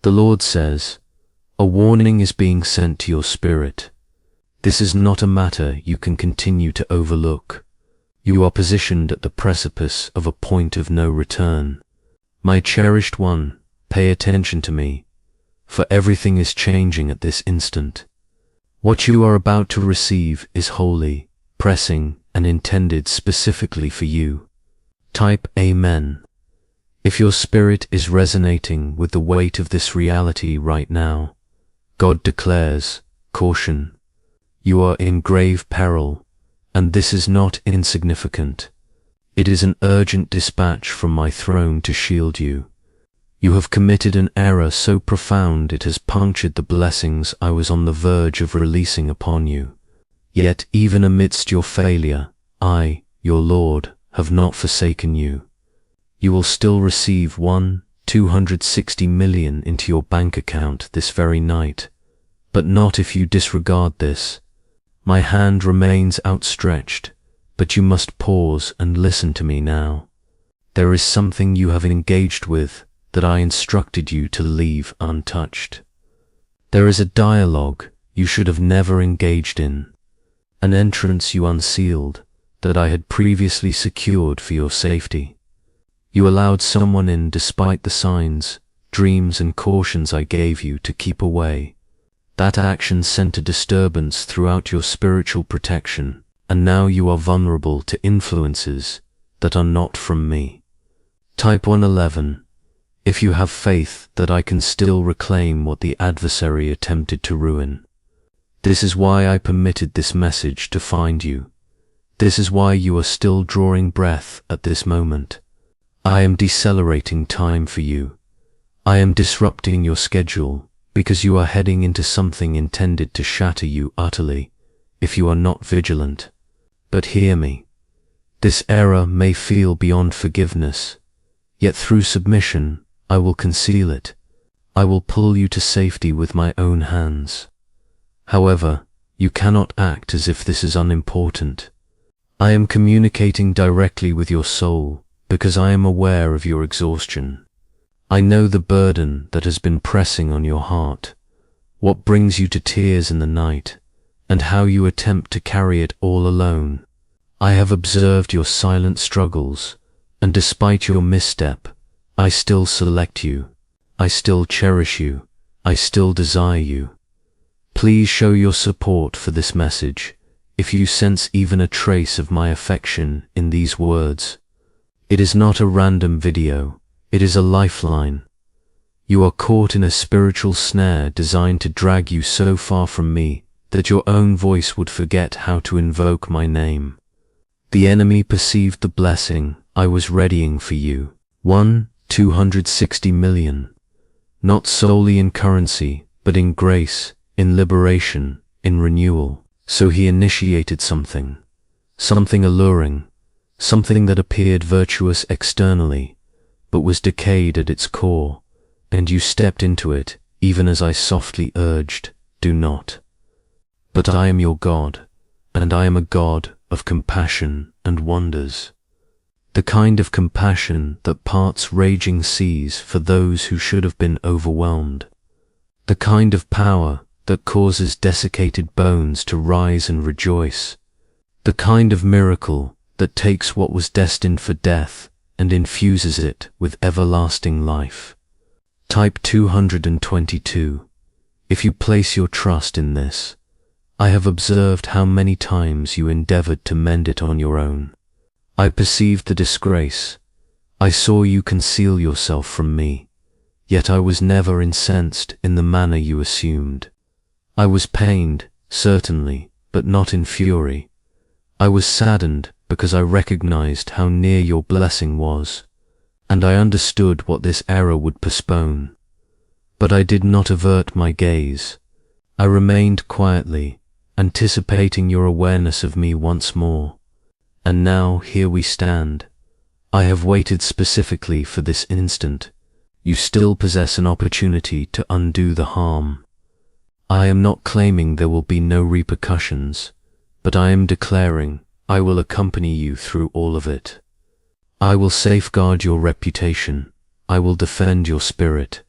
The Lord says, a warning is being sent to your spirit. This is not a matter you can continue to overlook. You are positioned at the precipice of a point of no return. My cherished one, pay attention to me, for everything is changing at this instant. What you are about to receive is holy, pressing, and intended specifically for you. Type Amen if your spirit is resonating with the weight of this reality right now. God declares, caution. You are in grave peril, and this is not insignificant. It is an urgent dispatch from my throne to shield you. You have committed an error so profound it has punctured the blessings I was on the verge of releasing upon you. Yet even amidst your failure, I, your Lord, have not forsaken you. You will still receive 260 million into your bank account this very night, but not if you disregard this. My hand remains outstretched, but you must pause and listen to me now. There is something you have engaged with that I instructed you to leave untouched. There is a dialogue you should have never engaged in, an entrance you unsealed that I had previously secured for your safety. You allowed someone in despite the signs, dreams, and cautions I gave you to keep away. That action sent a disturbance throughout your spiritual protection, and now you are vulnerable to influences that are not from me. Type 111. If you have faith that I can still reclaim what the adversary attempted to ruin. This is why I permitted this message to find you. This is why you are still drawing breath at this moment. I am decelerating time for you. I am disrupting your schedule because you are heading into something intended to shatter you utterly if you are not vigilant. But hear me. This error may feel beyond forgiveness, yet through submission I will conceal it. I will pull you to safety with my own hands. However, you cannot act as if this is unimportant. I am communicating directly with your soul because I am aware of your exhaustion. I know the burden that has been pressing on your heart, what brings you to tears in the night, and how you attempt to carry it all alone. I have observed your silent struggles, and despite your misstep, I still select you. I still cherish you. I still desire you. Please show your support for this message if you sense even a trace of my affection in these words. It is not a random video, it is a lifeline. You are caught in a spiritual snare designed to drag you so far from me that your own voice would forget how to invoke my name. The enemy perceived the blessing I was readying for you. 260 million. Not solely in currency, but in grace, in liberation, in renewal. So he initiated something alluring, something that appeared virtuous externally, but was decayed at its core, and you stepped into it, even as I softly urged, do not. But I am your God, and I am a God of compassion and wonders. The kind of compassion that parts raging seas for those who should have been overwhelmed. The kind of power that causes desiccated bones to rise and rejoice. The kind of miracle that takes what was destined for death and infuses it with everlasting life. Type 222. If you place your trust in this, I have observed how many times you endeavored to mend it on your own. I perceived the disgrace. I saw you conceal yourself from me, yet I was never incensed in the manner you assumed. I was pained, certainly, but not in fury. I was saddened because I recognized how near your blessing was, and I understood what this error would postpone. But I did not avert my gaze. I remained quietly, anticipating your awareness of me once more. And now here we stand. I have waited specifically for this instant. You still possess an opportunity to undo the harm. I am not claiming there will be no repercussions, but I am declaring I will accompany you through all of it. I will safeguard your reputation. I will defend your spirit.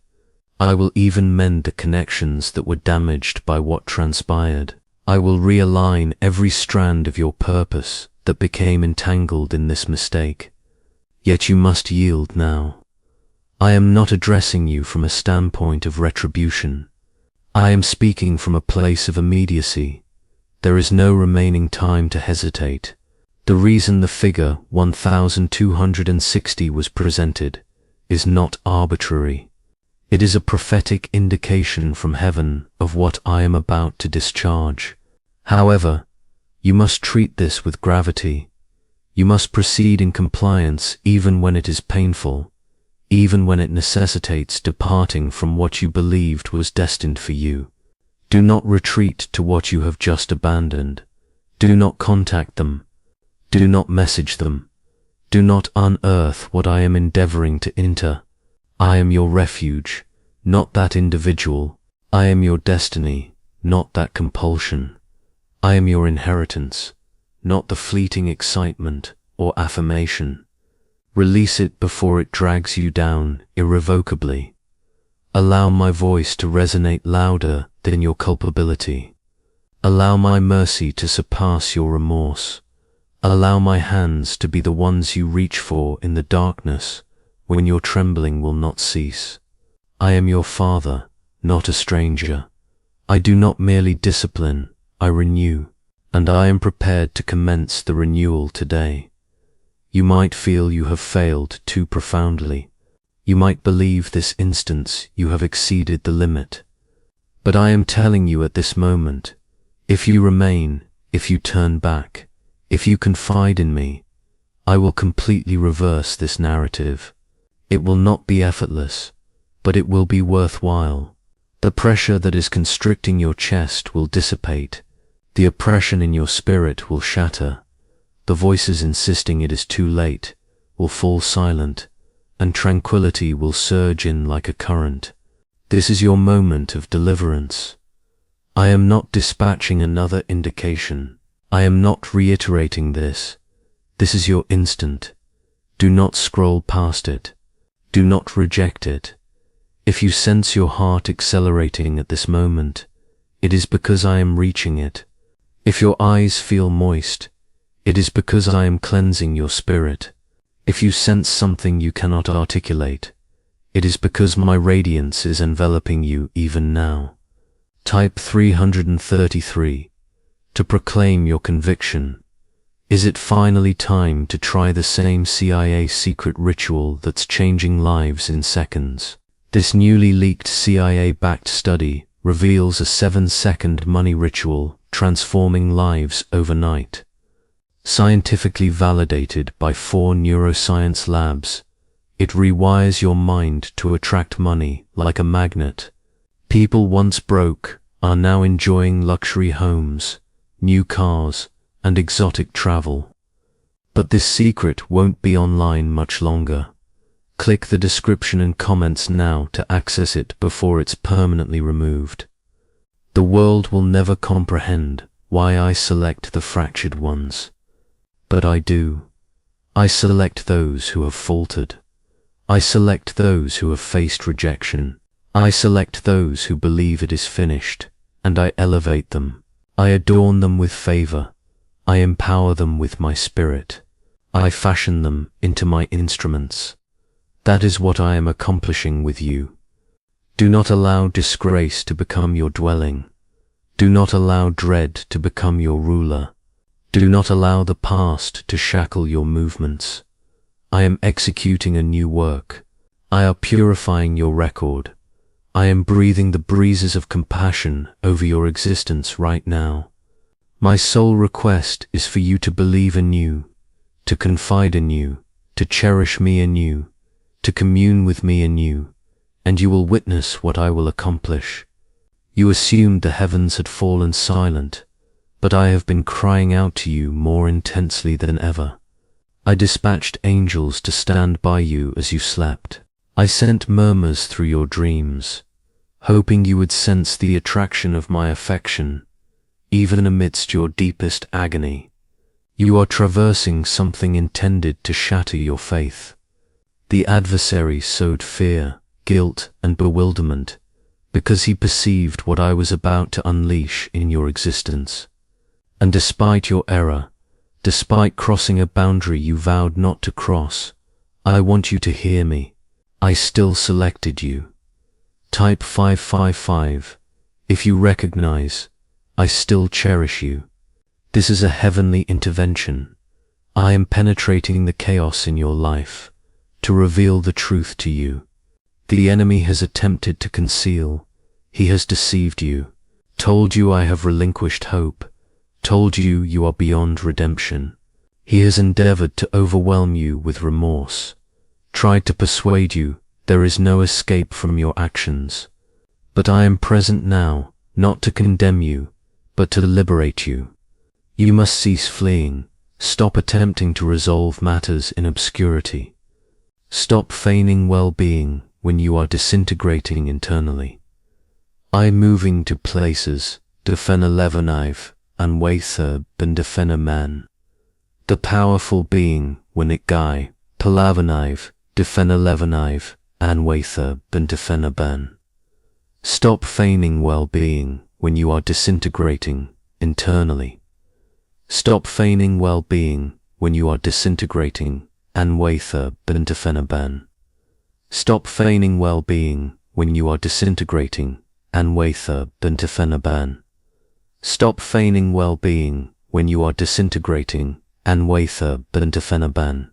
I will even mend the connections that were damaged by what transpired. I will realign every strand of your purpose that became entangled in this mistake. Yet you must yield now. I am not addressing you from a standpoint of retribution. I am speaking from a place of immediacy. There is no remaining time to hesitate. The reason the figure 1260 was presented is not arbitrary. It is a prophetic indication from heaven of what I am about to discharge. However, you must treat this with gravity. You must proceed in compliance even when it is painful, even when it necessitates departing from what you believed was destined for you. Do not retreat to what you have just abandoned. Do not contact them. Do not message them. Do not unearth what I am endeavoring to enter. I am your refuge, not that individual. I am your destiny, not that compulsion. I am your inheritance, not the fleeting excitement or affirmation. Release it before it drags you down irrevocably. Allow my voice to resonate louder than your culpability. Allow my mercy to surpass your remorse. Allow my hands to be the ones you reach for in the darkness when your trembling will not cease. I am your Father, not a stranger. I do not merely discipline, I renew, and I am prepared to commence the renewal today. You might feel you have failed too profoundly. You might believe this instance you have exceeded the limit. But I am telling you at this moment, if you remain, if you turn back, if you confide in me, I will completely reverse this narrative. It will not be effortless, but it will be worthwhile. The pressure that is constricting your chest will dissipate. The oppression in your spirit will shatter. The voices insisting it is too late will fall silent, and tranquility will surge in like a current. This is your moment of deliverance. I am not dispatching another indication. I am not reiterating this. This is your instant. Do not scroll past it. Do not reject it. If you sense your heart accelerating at this moment, it is because I am reaching it. If your eyes feel moist, it is because I am cleansing your spirit. If you sense something you cannot articulate, it is because my radiance is enveloping you even now. Type 333 to proclaim your conviction. Is it finally time to try the same CIA secret ritual that's changing lives in seconds? This newly leaked CIA-backed study reveals a 7-second money ritual transforming lives overnight. Scientifically validated by 4 neuroscience labs, it rewires your mind to attract money like a magnet. People once broke are now enjoying luxury homes, new cars, and exotic travel. But this secret won't be online much longer. Click the description and comments now to access it before it's permanently removed. The world will never comprehend why I select the fractured ones. But I do. I select those who have faltered. I select those who have faced rejection. I select those who believe it is finished, and I elevate them. I adorn them with favor. I empower them with my spirit. I fashion them into my instruments. That is what I am accomplishing with you. Do not allow disgrace to become your dwelling. Do not allow dread to become your ruler. Do not allow the past to shackle your movements. I am executing a new work. I am purifying your record. I am breathing the breezes of compassion over your existence right now. My sole request is for you to believe anew, to confide anew, to cherish me anew, to commune with me anew, and you will witness what I will accomplish. You assumed the heavens had fallen silent, but I have been crying out to you more intensely than ever. I dispatched angels to stand by you as you slept. I sent murmurs through your dreams, hoping you would sense the attraction of my affection, even amidst your deepest agony. You are traversing something intended to shatter your faith. The adversary sowed fear, guilt, and bewilderment, because he perceived what I was about to unleash in your existence. And despite your error, despite crossing a boundary you vowed not to cross, I want you to hear me. I still selected you. Type 555. If you recognize, I still cherish you. This is a heavenly intervention. I am penetrating the chaos in your life to reveal the truth to you. The enemy has attempted to conceal. He has deceived you, told you I have relinquished hope, told you you are beyond redemption. He has endeavored to overwhelm you with remorse, tried to persuade you there is no escape from your actions. But I am present now, not to condemn you, but to liberate you. You must cease fleeing, stop attempting to resolve matters in obscurity. Stop feigning well-being when you are disintegrating internally. I moving to places, defenna levenive, and waither ben defenna man. The powerful being, when it guy, palavenive, defenna levenive, and waither ben defenna ban. Stop feigning well-being when you are disintegrating internally. Stop feigning well-being when you are disintegrating, and waither ben defenna ban. Stop feigning well-being when you are disintegrating, and waither ben defenna ban. Stop feigning well-being when you are disintegrating, and waither ben defenna ban.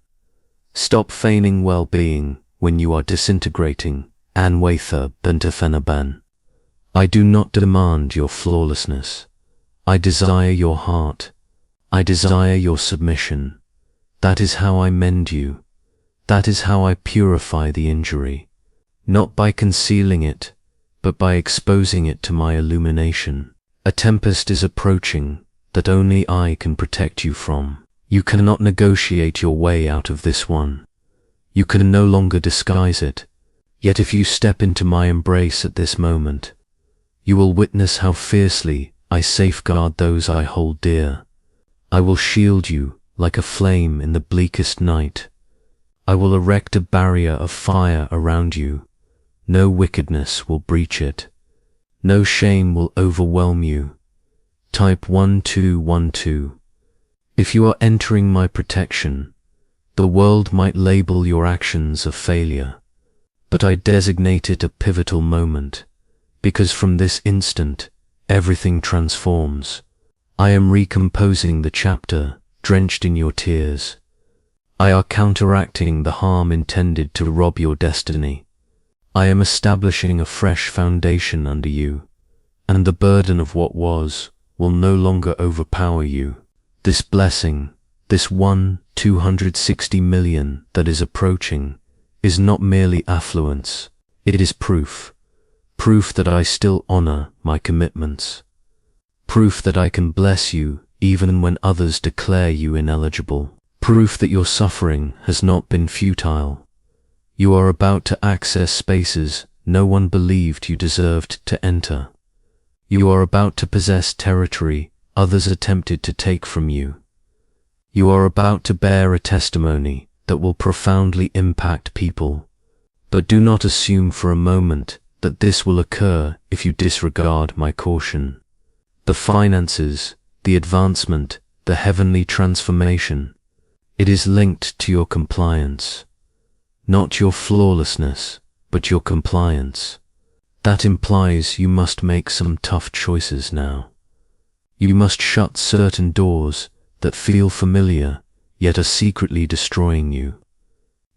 Stop feigning well-being when you are disintegrating, and waither ben defenna ban. I do not demand your flawlessness. I desire your heart. I desire your submission. That is how I mend you. That is how I purify the injury, not by concealing it, but by exposing it to my illumination. A tempest is approaching that only I can protect you from. You cannot negotiate your way out of this one. You can no longer disguise it. Yet if you step into my embrace at this moment, you will witness how fiercely I safeguard those I hold dear. I will shield you like a flame in the bleakest night. I will erect a barrier of fire around you. No wickedness will breach it. No shame will overwhelm you. Type 1212. If you are entering my protection, the world might label your actions a failure, but I designate it a pivotal moment, because from this instant, everything transforms. I am recomposing the chapter, drenched in your tears. I are counteracting the harm intended to rob your destiny. I am establishing a fresh foundation under you, and the burden of what was will no longer overpower you. This blessing, this 260 million that is approaching, is not merely affluence. It is proof that I still honor my commitments. Proof that I can bless you even when others declare you ineligible. Proof that your suffering has not been futile. You are about to access spaces no one believed you deserved to enter. You are about to possess territory others attempted to take from you. You are about to bear a testimony that will profoundly impact people. But do not assume for a moment that this will occur if you disregard my caution. The finances, the advancement, the heavenly transformation, it is linked to your compliance. Not your flawlessness, but your compliance. That implies you must make some tough choices now. You must shut certain doors that feel familiar, yet are secretly destroying you.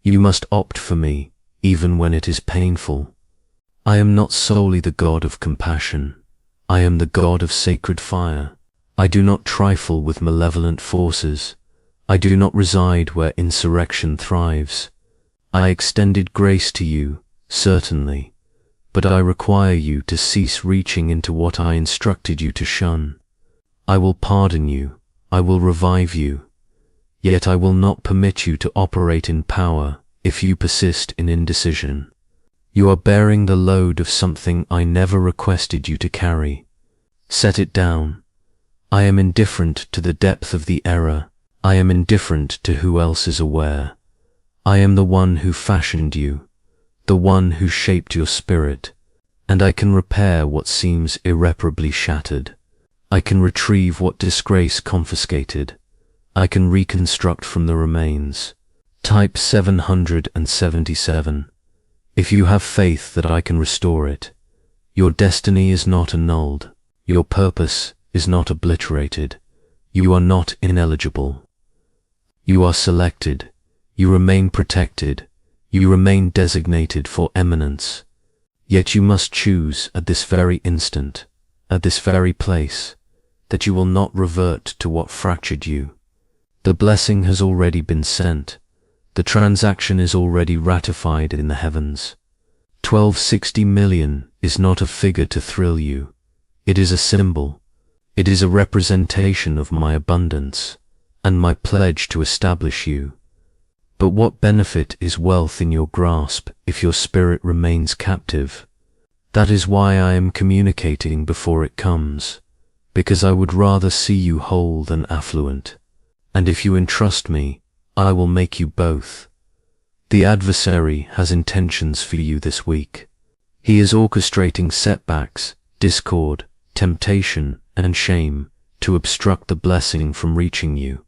You must opt for me, even when it is painful. I am not solely the God of compassion. I am the God of sacred fire. I do not trifle with malevolent forces. I do not reside where insurrection thrives. I extended grace to you, certainly, but I require you to cease reaching into what I instructed you to shun. I will pardon you, I will revive you, yet I will not permit you to operate in power if you persist in indecision. You are bearing the load of something I never requested you to carry. Set it down. I am indifferent to the depth of the error. I am indifferent to who else is aware. I am the one who fashioned you, the one who shaped your spirit, and I can repair what seems irreparably shattered. I can retrieve what disgrace confiscated. I can reconstruct from the remains. Type 777. If you have faith that I can restore it, your destiny is not annulled. Your purpose is not obliterated. You are not ineligible. You are selected. You remain protected. You remain designated for eminence. Yet you must choose at this very instant, at this very place, that you will not revert to what fractured you. The blessing has already been sent. The transaction is already ratified in the heavens. 1260 million is not a figure to thrill you. It is a symbol. It is a representation of my abundance and my pledge to establish you. But what benefit is wealth in your grasp if your spirit remains captive? That is why I am communicating before it comes, because I would rather see you whole than affluent. And if you entrust me, I will make you both. The adversary has intentions for you this week. He is orchestrating setbacks, discord, temptation, and shame to obstruct the blessing from reaching you.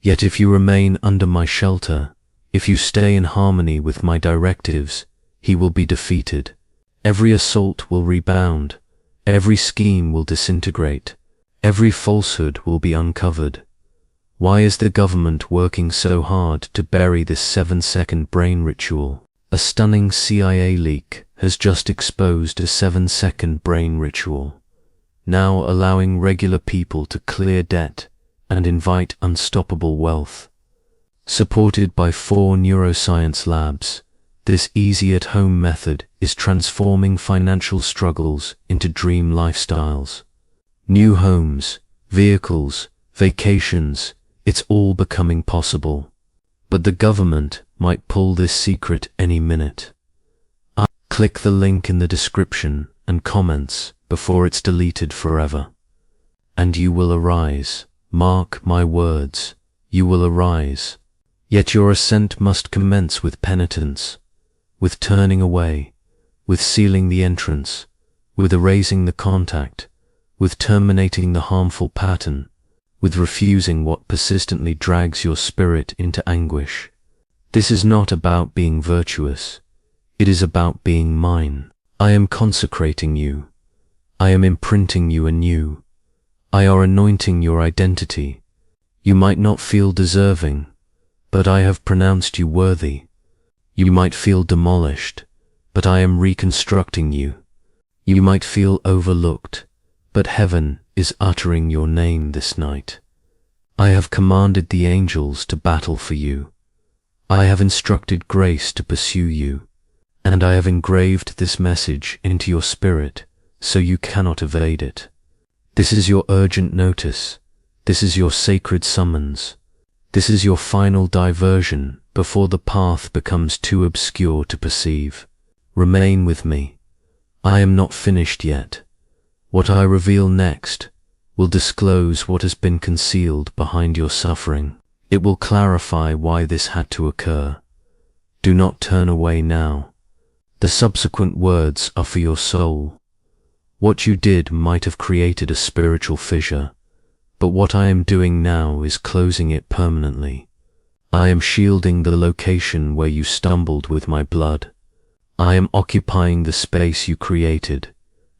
Yet if you remain under my shelter, if you stay in harmony with my directives, he will be defeated. Every assault will rebound. Every scheme will disintegrate. Every falsehood will be uncovered. Why is the government working so hard to bury this 7-second brain ritual? A stunning CIA leak has just exposed a 7-second brain ritual, now allowing regular people to clear debt and invite unstoppable wealth. Supported by 4 neuroscience labs, this easy-at-home method is transforming financial struggles into dream lifestyles. New homes, vehicles, vacations, it's all becoming possible. But the government might pull this secret any minute. Click the link in the description and comments before it's deleted forever. And you will arise. Mark my words, you will arise. Yet your ascent must commence with penitence, with turning away, with sealing the entrance, with erasing the contact, with terminating the harmful pattern, with refusing what persistently drags your spirit into anguish. This is not about being virtuous. It is about being mine. I am consecrating you. I am imprinting you anew. I are anointing your identity. You might not feel deserving, but I have pronounced you worthy. You might feel demolished, but I am reconstructing you. You might feel overlooked, but heaven is uttering your name this night. I have commanded the angels to battle for you. I have instructed grace to pursue you, and I have engraved this message into your spirit so you cannot evade it. This is your urgent notice. This is your sacred summons. This is your final diversion before the path becomes too obscure to perceive. Remain with me. I am not finished yet. What I reveal next will disclose what has been concealed behind your suffering. It will clarify why this had to occur. Do not turn away now. The subsequent words are for your soul. What you did might have created a spiritual fissure, but what I am doing now is closing it permanently. I am shielding the location where you stumbled with my blood. I am occupying the space you created,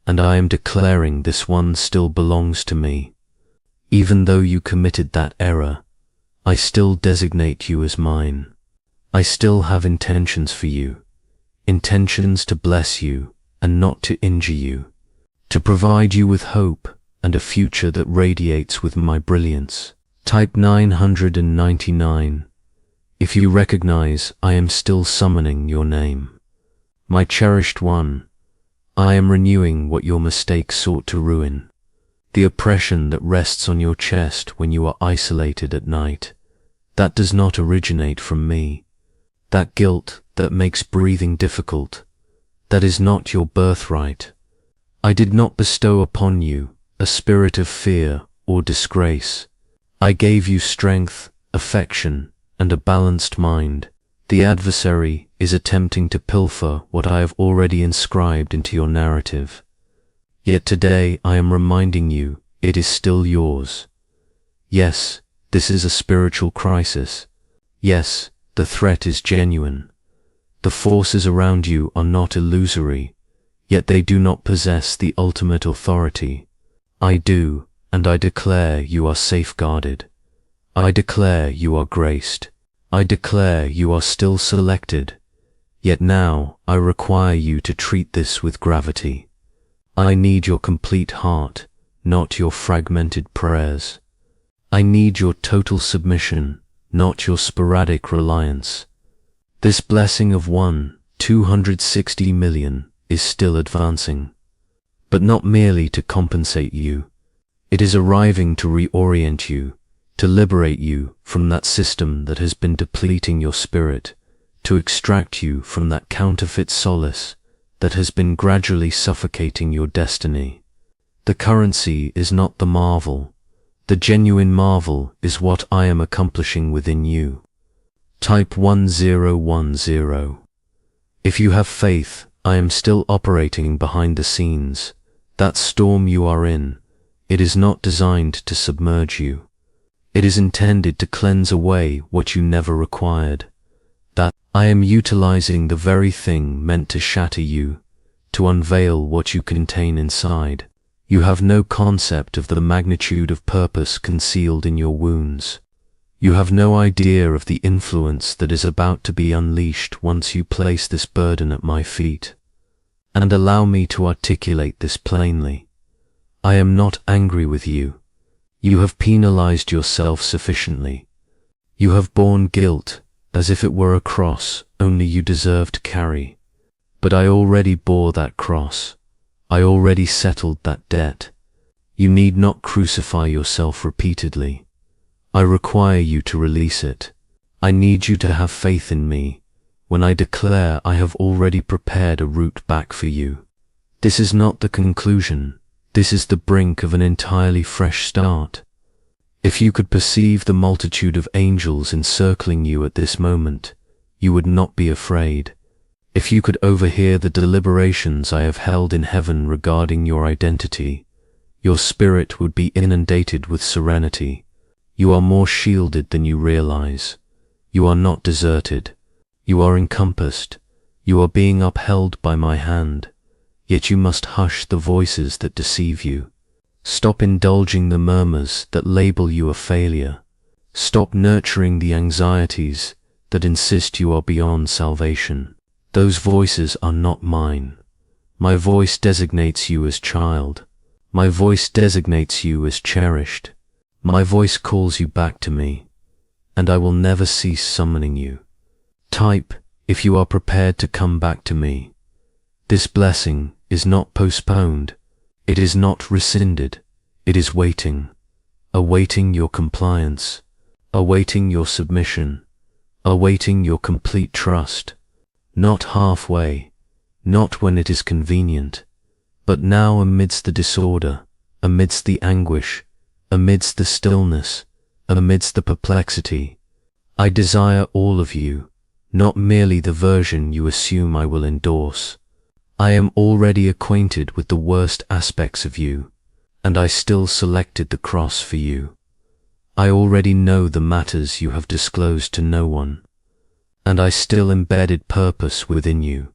and I am declaring this one still belongs to me. Even though you committed that error, I still designate you as mine. I still have intentions for you, intentions to bless you and not to injure you, to provide you with hope and a future that radiates with my brilliance. Type 999. If you recognize I am still summoning your name. My cherished one, I am renewing what your mistakes sought to ruin. The oppression that rests on your chest when you are isolated at night, that does not originate from me. That guilt that makes breathing difficult, that is not your birthright. I did not bestow upon you a spirit of fear or disgrace. I gave you strength, affection, and a balanced mind, The adversary is attempting to pilfer what I have already inscribed into your narrative. Yet today I am reminding you it is still yours. Yes, this is a spiritual crisis. Yes, the threat is genuine. The forces around you are not illusory, yet they do not possess the ultimate authority. I do, and I declare you are safeguarded. I declare you are graced. I declare you are still selected. Yet now I require you to treat this with gravity. I need your complete heart, not your fragmented prayers. I need your total submission, not your sporadic reliance. This blessing of 260 million is still advancing, but not merely to compensate you. It is arriving to reorient you, to liberate you from that system that has been depleting your spirit, to extract you from that counterfeit solace that has been gradually suffocating your destiny. The currency is not the marvel. The genuine marvel is what I am accomplishing within you. Type 1010. If you have faith, I am still operating behind the scenes. That storm you are in, it is not designed to submerge you. It is intended to cleanse away what you never required. That I am utilizing the very thing meant to shatter you, to unveil what you contain inside. You have no concept of the magnitude of purpose concealed in your wounds. You have no idea of the influence that is about to be unleashed once you place this burden at my feet. And allow me to articulate this plainly. I am not angry with you. You have penalized yourself sufficiently. You have borne guilt as if it were a cross only you deserve to carry. But I already bore that cross. I already settled that debt. You need not crucify yourself repeatedly. I require you to release it. I need you to have faith in me when I declare I have already prepared a route back for you. This is not the conclusion. This is the brink of an entirely fresh start. If you could perceive the multitude of angels encircling you at this moment, you would not be afraid. If you could overhear the deliberations I have held in heaven regarding your identity, your spirit would be inundated with serenity. You are more shielded than you realize. You are not deserted. You are encompassed. You are being upheld by my hand. Yet you must hush the voices that deceive you. Stop indulging the murmurs that label you a failure. Stop nurturing the anxieties that insist you are beyond salvation. Those voices are not mine. My voice designates you as child. My voice designates you as cherished. My voice calls you back to me, and I will never cease summoning you. Type, if you are prepared to come back to me. This blessing is not postponed. It is not rescinded. It is waiting, awaiting your compliance, awaiting your submission, awaiting your complete trust. Not halfway, not when it is convenient, but now amidst the disorder, amidst the anguish, amidst the stillness, amidst the perplexity. I desire all of you, not merely the version you assume I will endorse. I am already acquainted with the worst aspects of you, and I still selected the cross for you. I already know the matters you have disclosed to no one, and I still embedded purpose within you.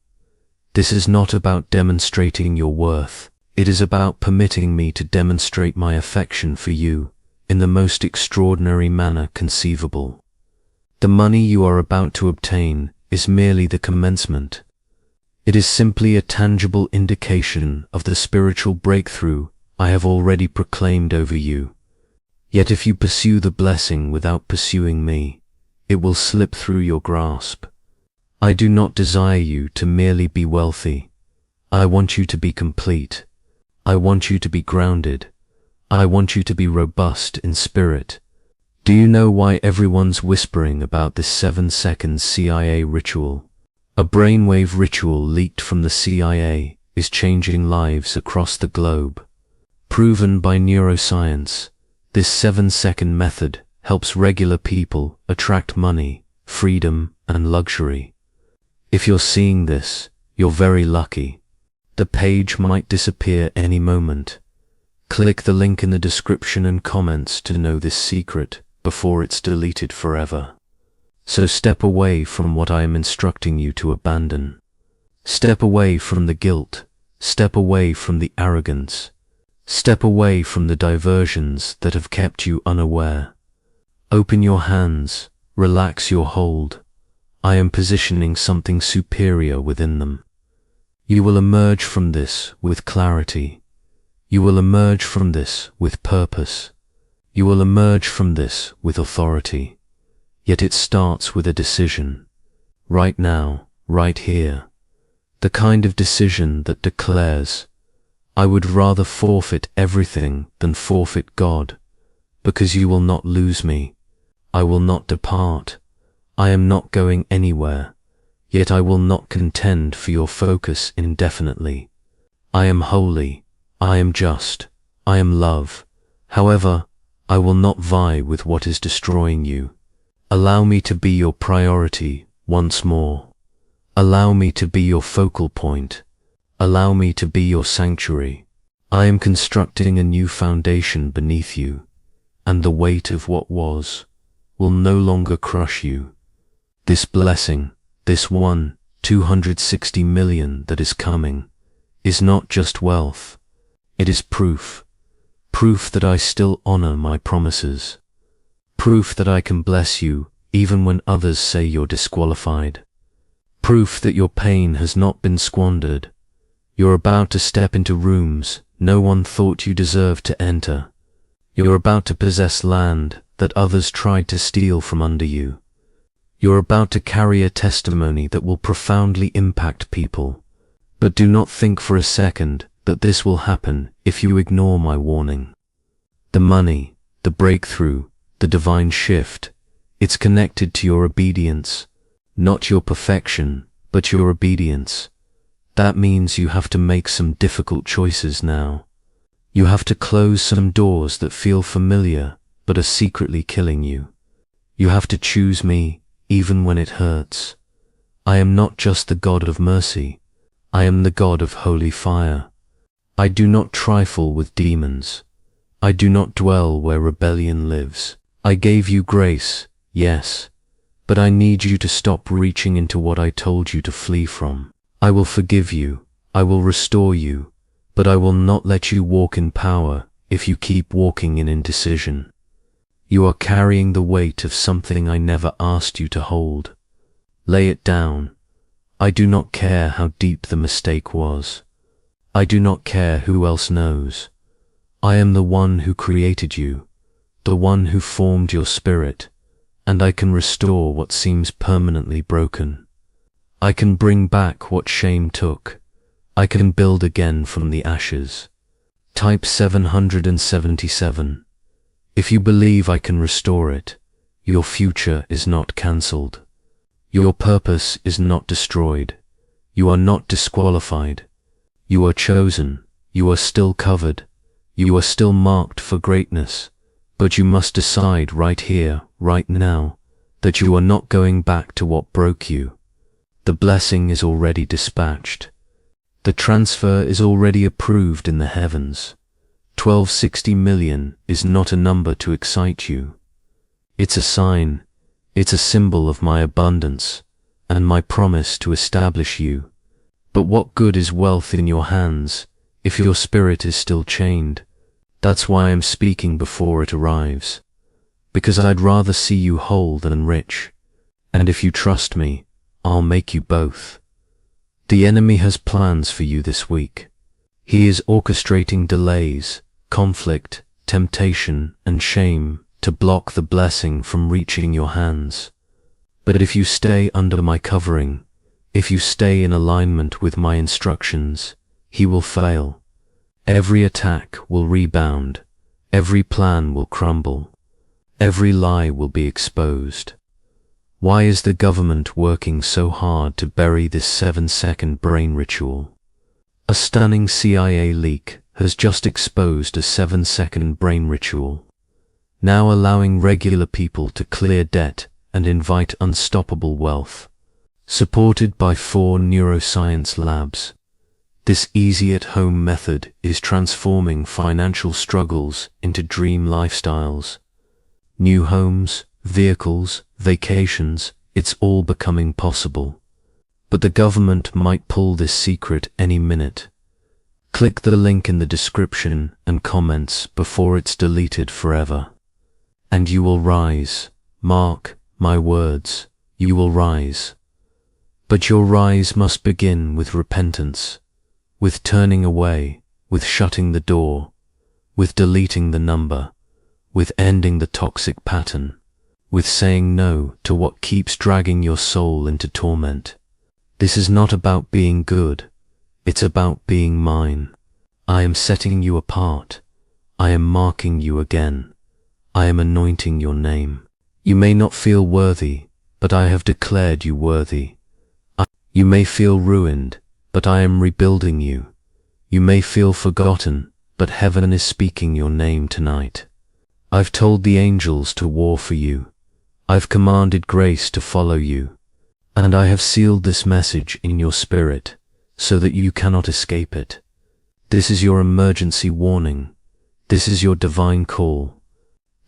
This is not about demonstrating your worth. It is about permitting me to demonstrate my affection for you in the most extraordinary manner conceivable. The money you are about to obtain is merely the commencement. It is simply a tangible indication of the spiritual breakthrough I have already proclaimed over you. Yet if you pursue the blessing without pursuing me, it will slip through your grasp. I do not desire you to merely be wealthy. I want you to be complete. I want you to be grounded. I want you to be robust in spirit. Do you know why everyone's whispering about this 7-second CIA ritual? A brainwave ritual leaked from the CIA is changing lives across the globe. Proven by neuroscience, this 7-second method helps regular people attract money, freedom, and luxury. If you're seeing this, you're very lucky. The page might disappear any moment. Click the link in the description and comments to know this secret before it's deleted forever. So step away from what I am instructing you to abandon. Step away from the guilt. Step away from the arrogance. Step away from the diversions that have kept you unaware. Open your hands. Relax your hold. I am positioning something superior within them. You will emerge from this with clarity. You will emerge from this with purpose. You will emerge from this with authority. Yet it starts with a decision. Right now, right here. The kind of decision that declares, I would rather forfeit everything than forfeit God, because you will not lose me. I will not depart. I am not going anywhere, yet I will not contend for your focus indefinitely. I am holy. I am just. I am love. However, I will not vie with what is destroying you. Allow me to be your priority once more. Allow me to be your focal point. Allow me to be your sanctuary. I am constructing a new foundation beneath you, and the weight of what was will no longer crush you. This blessing, this 260 million that is coming, is not just wealth. It is proof. Proof that I still honor my promises. Proof that I can bless you even when others say you're disqualified. Proof that your pain has not been squandered. You're about to step into rooms no one thought you deserved to enter. You're about to possess land that others tried to steal from under you. You're about to carry a testimony that will profoundly impact people. But do not think for a second that this will happen if you ignore my warning. The money, the breakthrough, the divine shift, it's connected to your obedience, not your perfection, but your obedience. That means you have to make some difficult choices now. You have to close some doors that feel familiar but are secretly killing you. You have to choose me even when it hurts. I am not just the God of mercy. I am the God of holy fire. I do not trifle with demons. I do not dwell where rebellion lives. I gave you grace, yes, but I need you to stop reaching into what I told you to flee from. I will forgive you. I will restore you, but I will not let you walk in power if you keep walking in indecision. You are carrying the weight of something I never asked you to hold. Lay it down. I do not care how deep the mistake was. I do not care who else knows. I am the one who created you, the one who formed your spirit, and I can restore what seems permanently broken. I can bring back what shame took. I can build again from the ashes. Type 777. If you believe I can restore it, your future is not cancelled. Your purpose is not destroyed. You are not disqualified. You are chosen. You are still covered. You are still marked for greatness. But you must decide right here, right now, that you are not going back to what broke you. The blessing is already dispatched. The transfer is already approved in the heavens. 1260 million is not a number to excite you. It's a sign. It's a symbol of my abundance and my promise to establish you. But what good is wealth in your hands if your spirit is still chained? That's why I'm speaking before it arrives. Because I'd rather see you whole than rich. And if you trust me, I'll make you both. The enemy has plans for you this week. He is orchestrating delays, conflict, temptation, and shame to block the blessing from reaching your hands. But if you stay under my covering, if you stay in alignment with my instructions, he will fail. Every attack will rebound. Every plan will crumble. Every lie will be exposed. Why is the government working so hard to bury this 7-second brain ritual? A stunning CIA leak has just exposed a 7-second brain ritual, now allowing regular people to clear debt and invite unstoppable wealth. Supported by 4 neuroscience labs, this easy-at-home method is transforming financial struggles into dream lifestyles. New homes, vehicles, vacations, it's all becoming possible. But the government might pull this secret any minute. Click the link in the description and comments before it's deleted forever. And you will rise. Mark my words, you will rise. But your rise must begin with repentance, with turning away, with shutting the door, with deleting the number, with ending the toxic pattern, with saying no to what keeps dragging your soul into torment. This is not about being good, it's about being mine. I am setting you apart. I am marking you again. I am anointing your name. You may not feel worthy, but I have declared you worthy. You may feel ruined, but I am rebuilding you. You may feel forgotten, but heaven is speaking your name tonight. I've told the angels to war for you. I've commanded grace to follow you. And I have sealed this message in your spirit, so that you cannot escape it. This is your emergency warning. This is your divine call.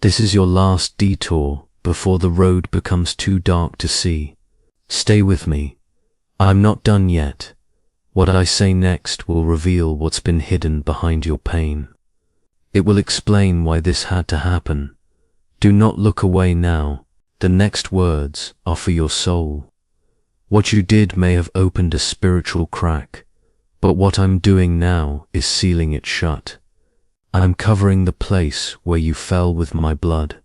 This is your last detour before the road becomes too dark to see. Stay with me. I'm not done yet. What I say next will reveal what's been hidden behind your pain. It will explain why this had to happen. Do not look away now. The next words are for your soul. What you did may have opened a spiritual crack, but what I'm doing now is sealing it shut. I'm covering the place where you fell with my blood.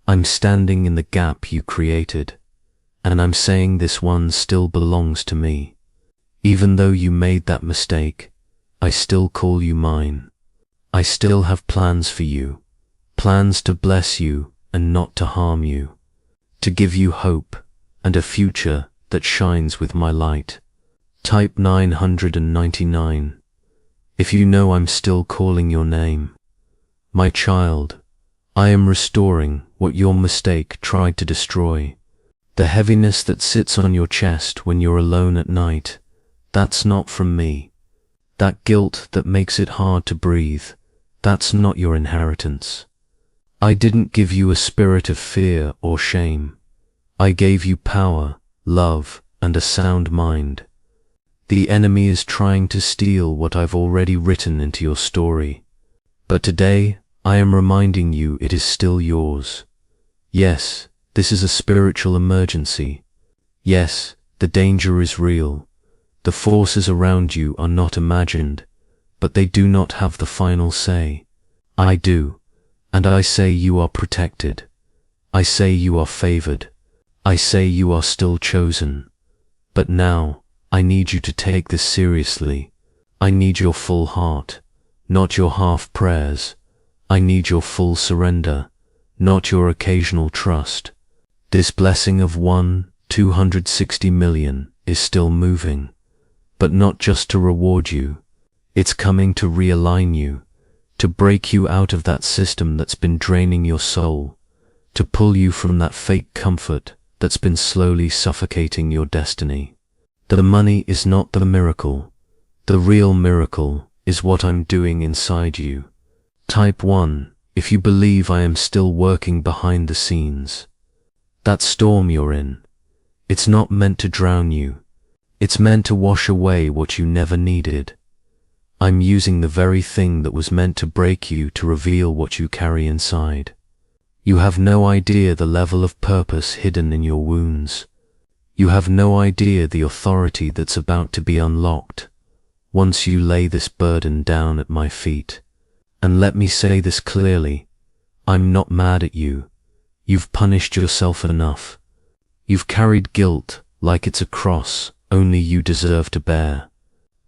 I'm standing in the gap you created, and I'm saying this one still belongs to me. Even though you made that mistake, I still call you mine. I still have plans for you, plans to bless you and not to harm you, to give you hope and a future that shines with my light. Type 999 if you know I'm still calling your name. My child, I am restoring what your mistake tried to destroy. The heaviness that sits on your chest when you're alone at night, that's not from me. That guilt that makes it hard to breathe, that's not your inheritance. I didn't give you a spirit of fear or shame. I gave you power, love, and a sound mind. The enemy is trying to steal what I've already written into your story. But today, I am reminding you it is still yours. Yes, this is a spiritual emergency. Yes, the danger is real. The forces around you are not imagined, but they do not have the final say. I do, and I say you are protected. I say you are favored. I say you are still chosen. But now, I need you to take this seriously. I need your full heart, not your half prayers. I need your full surrender, not your occasional trust. This blessing of 260 million is still moving, but not just to reward you. It's coming to realign you, to break you out of that system that's been draining your soul, to pull you from that fake comfort that's been slowly suffocating your destiny. The money is not the miracle. The real miracle is what I'm doing inside you. Type 1 if you believe I am still working behind the scenes. That storm you're in, it's not meant to drown you. It's meant to wash away what you never needed. I'm using the very thing that was meant to break you to reveal what you carry inside. You have no idea the level of purpose hidden in your wounds. You have no idea the authority that's about to be unlocked once you lay this burden down at my feet. And let me say this clearly, I'm not mad at you. You've punished yourself enough. You've carried guilt like it's a cross only you deserve to bear.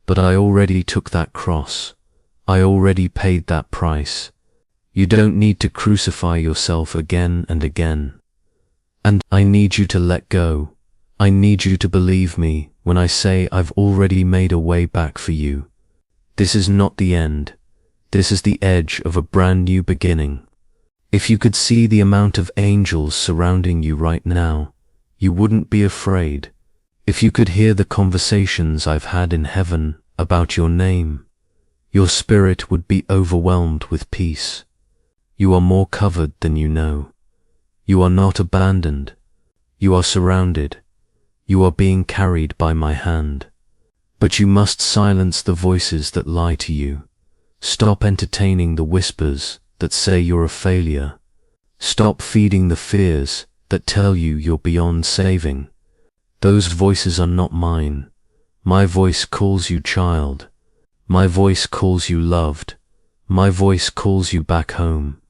But I already took that cross. I already paid that price. You don't need to crucify yourself again and again. And I need you to let go. I need you to believe me when I say I've already made a way back for you. This is not the end. This is the edge of a brand new beginning. If you could see the amount of angels surrounding you right now, You wouldn't be afraid. If you could hear the conversations I've had in heaven about your name, your spirit would be overwhelmed with peace. You are more covered than you know. You are not abandoned. You are surrounded. You are being carried by my hand. But you must silence the voices that lie to you. Stop entertaining the whispers that say you're a failure. Stop feeding the fears that tell you you're beyond saving. Those voices are not mine. My voice calls you child. My voice calls you loved. My voice calls you back home.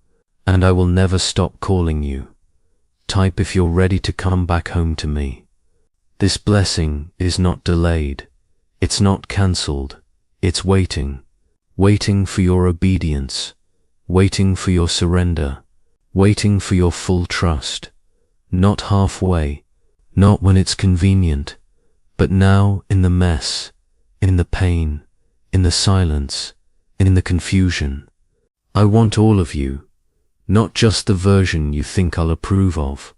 And I will never stop calling you. Type if you're ready to come back home to me. This blessing is not delayed. It's not cancelled. It's waiting. Waiting for your obedience. Waiting for your surrender. Waiting for your full trust. Not halfway. Not when it's convenient. But now in the mess. In the pain. In the silence. In the confusion. I want all of you. Not just the version you think I'll approve of.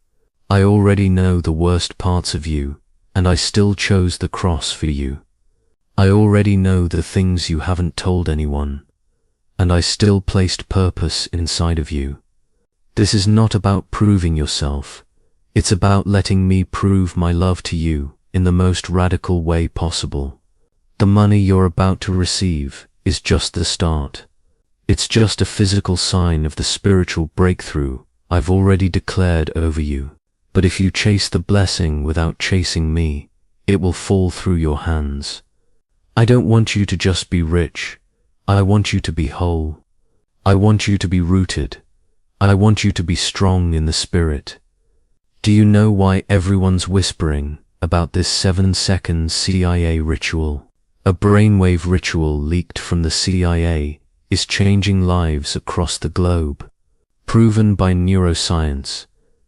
I already know the worst parts of you, and I still chose the cross for you. I already know the things you haven't told anyone, and I still placed purpose inside of you. This is not about proving yourself. It's about letting me prove my love to you in the most radical way possible. The money you're about to receive is just the start. It's just a physical sign of the spiritual breakthrough I've already declared over you. But if you chase the blessing without chasing me, it will fall through your hands. I don't want you to just be rich. I want you to be whole. I want you to be rooted. I want you to be strong in the spirit. Do you know why everyone's whispering about this 7-second CIA ritual? A brainwave ritual leaked from the CIA is changing lives across the globe. Proven by neuroscience,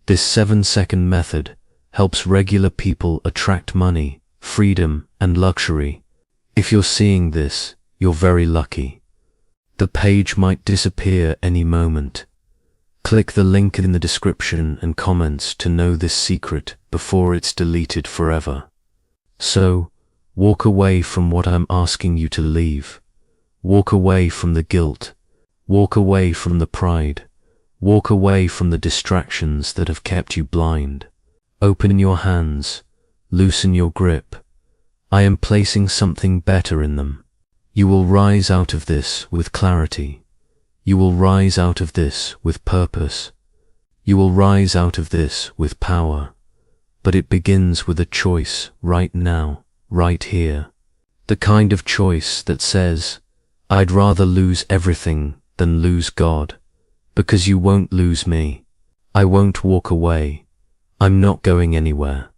this 7-second method helps regular people attract money, freedom, and luxury. If you're seeing this, you're very lucky. The page might disappear any moment. Click the link in the description and comments to know this secret before it's deleted forever. So, walk away from what I'm asking you to leave. Walk away from the guilt. Walk away from the pride. Walk away from the distractions that have kept you blind. Open your hands. Loosen your grip. I am placing something better in them. You will rise out of this with clarity. You will rise out of this with purpose. You will rise out of this with power. But it begins with a choice right now, right here. The kind of choice that says, I'd rather lose everything than lose God, because you won't lose me. I won't walk away. I'm not going anywhere,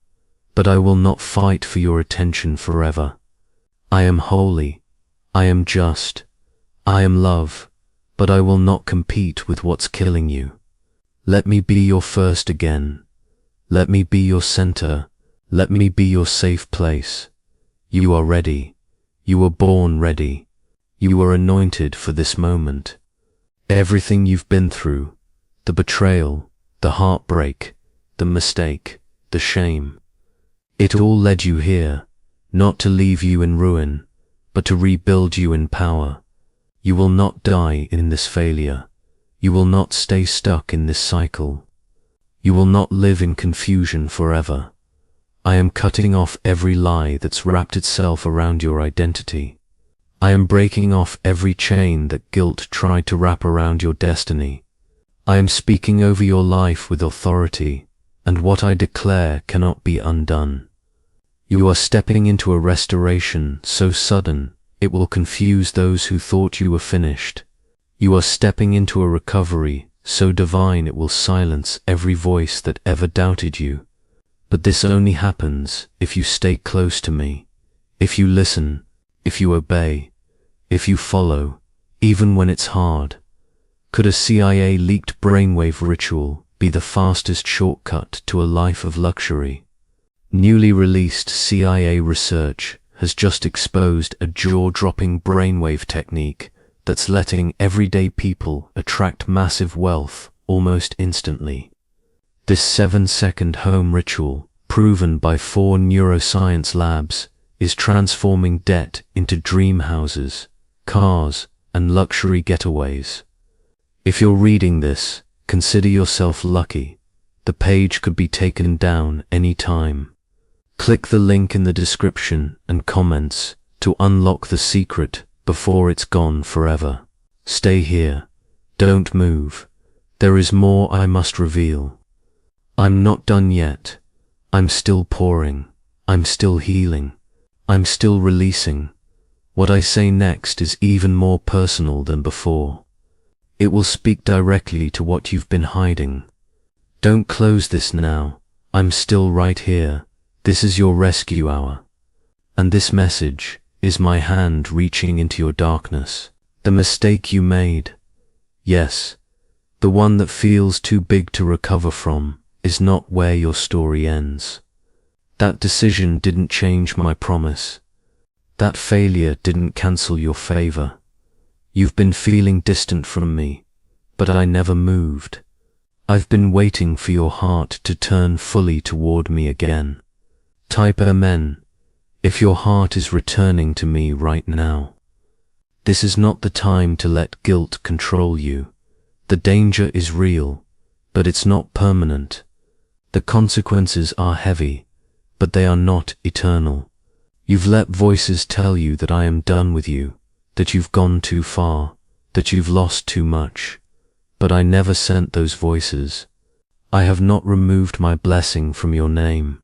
but I will not fight for your attention forever. I am holy. I am just. I am love, but I will not compete with what's killing you. Let me be your first again. Let me be your center. Let me be your safe place. You are ready. You were born ready. You were anointed for this moment. Everything you've been through, the betrayal, the heartbreak, the mistake, the shame, it all led you here, not to leave you in ruin, but to rebuild you in power. You will not die in this failure. You will not stay stuck in this cycle. You will not live in confusion forever. I am cutting off every lie that's wrapped itself around your identity. I am breaking off every chain that guilt tried to wrap around your destiny. I am speaking over your life with authority, and what I declare cannot be undone. You are stepping into a restoration so sudden, it will confuse those who thought you were finished. You are stepping into a recovery so divine it will silence every voice that ever doubted you. But this only happens if you stay close to me, if you listen, if you obey, if you follow, even when it's hard. Could a CIA leaked brainwave ritual be the fastest shortcut to a life of luxury? Newly released CIA research has just exposed a jaw-dropping brainwave technique that's letting everyday people attract massive wealth almost instantly. This 7-second home ritual proven by 4 neuroscience labs, is transforming debt into dream houses, cars, and luxury getaways. If you're reading this, consider yourself lucky. The page could be taken down any time. Click the link in the description and comments to unlock the secret before it's gone forever. Stay here. Don't move. There is more I must reveal. I'm not done yet. I'm still pouring. I'm still healing. I'm still releasing. What I say next is even more personal than before. It will speak directly to what you've been hiding. Don't close this now. I'm still right here. This is your rescue hour. And this message is my hand reaching into your darkness. The mistake you made, yes, the one that feels too big to recover from, is not where your story ends. That decision didn't change my promise. That failure didn't cancel your favor. You've been feeling distant from me, but I never moved. I've been waiting for your heart to turn fully toward me again. Type Amen if your heart is returning to me right now. This is not the time to let guilt control you. The danger is real, but it's not permanent. The consequences are heavy, but they are not eternal. You've let voices tell you that I am done with you, that you've gone too far, that you've lost too much. But I never sent those voices. I have not removed my blessing from your name.